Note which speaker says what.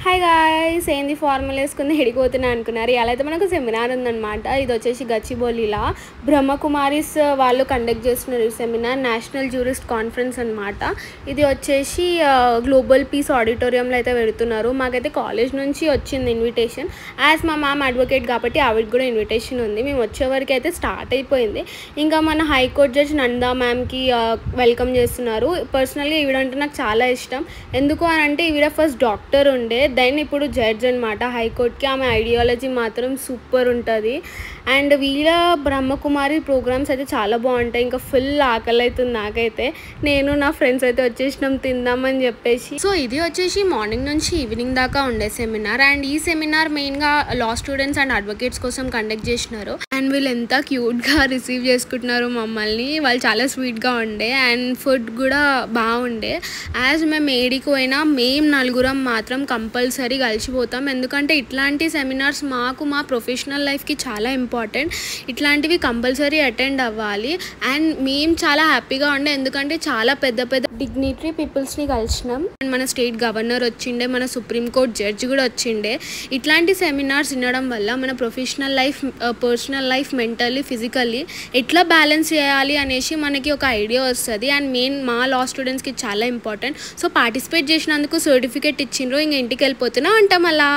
Speaker 1: Hi guys, ఏంది formal వేసుకుని హిడిపోతున్నా అనుకున్నారు. ఇలా అయితే మనకు సెమినార్ ఉందన్నమాట. ఇది వచ్చేసి గచ్చిబౌలిలా బ్రహ్మకుమారిస్ వాళ్ళు కండక్ట్ చేస్తున్నారు సెమినార్, నేషనల్ జూరిస్ట్ కాన్ఫరెన్స్ అనమాట. ఇది వచ్చేసి గ్లోబల్ పీస్ ఆడిటోరియంలో అయితే పెడుతున్నారు. మాకైతే కాలేజ్ నుంచి వచ్చింది ఇన్విటేషన్. యాజ్ మా మ్యామ్ అడ్వకేట్ కాబట్టి ఆవిడ కూడా ఇన్విటేషన్ ఉంది. మేము వచ్చే వరకు అయితే స్టార్ట్ అయిపోయింది. ఇంకా మన హైకోర్టు జడ్జ్ నందా మ్యామ్కి వెల్కమ్ చేస్తున్నారు. పర్సనల్గా ఈవిడంటే నాకు చాలా ఇష్టం. ఎందుకు అని అంటే ఈవిడ ఫస్ట్ డాక్టర్ ఉండే, దెన్ ఇప్పుడు జడ్జ్ అనమాట హైకోర్టుకి. ఆమె ఐడియాలజీ మాత్రం సూపర్ ఉంటుంది. అండ్ వీళ్ళ బ్రహ్మకుమారి ప్రోగ్రామ్స్ అయితే చాలా బాగుంటాయి. ఇంకా ఫుల్ ఆకలి అవుతుంది నాకైతే. నేను నా ఫ్రెండ్స్ అయితే వచ్చేసినాం తిందామని చెప్పేసి. సో ఇది వచ్చేసి మార్నింగ్ నుంచి ఈవినింగ్ దాకా ఉండే సెమినార్. అండ్ ఈ సెమినార్ మెయిన్గా లా స్టూడెంట్స్ అండ్ అడ్వకేట్స్ కోసం కండక్ట్ చేసినారు. అండ్ వీళ్ళు ఎంత క్యూట్గా రిసీవ్ చేసుకుంటున్నారు మమ్మల్ని. వాళ్ళు చాలా స్వీట్గా ఉండే అండ్ ఫుడ్ కూడా బాగుండే. యాజ్ మేము ఏడికి పోయినా మేము నలుగురం మాత్రం కంపల్సరీ కలిసిపోతాం. ఎందుకంటే ఇట్లాంటి సెమినార్స్ మాకు మా ప్రొఫెషనల్ లైఫ్కి చాలా ఇంపార్టెంట్. ఇట్లాంటివి కంపల్సరీ అటెండ్ అవ్వాలి. అండ్ మేము చాలా హ్యాపీగా ఉండే, ఎందుకంటే చాలా పెద్ద పెద్ద డిగ్నిటరీ పీపుల్స్ని కలిసినాం. అండ్ మన స్టేట్ గవర్నర్ వచ్చిండే, మన సుప్రీంకోర్టు జడ్జి కూడా వచ్చిండే. ఇట్లాంటి సెమినార్స్ వినడం వల్ల మన professional life, personal life, mentally, physically ఎట్లా బ్యాలెన్స్ చేయాలి అనేసి మనకి ఒక ఐడియా వస్తుంది. అండ్ మెయిన్ మా లా స్టూడెంట్స్కి చాలా ఇంపార్టెంట్. సో పార్టిసిపేట్ చేసినందుకు సర్టిఫికేట్ ఇచ్చిండ్రు. ఇంక ఇంటికి వెళ్ళిపోతున్నా అంటాం అలా.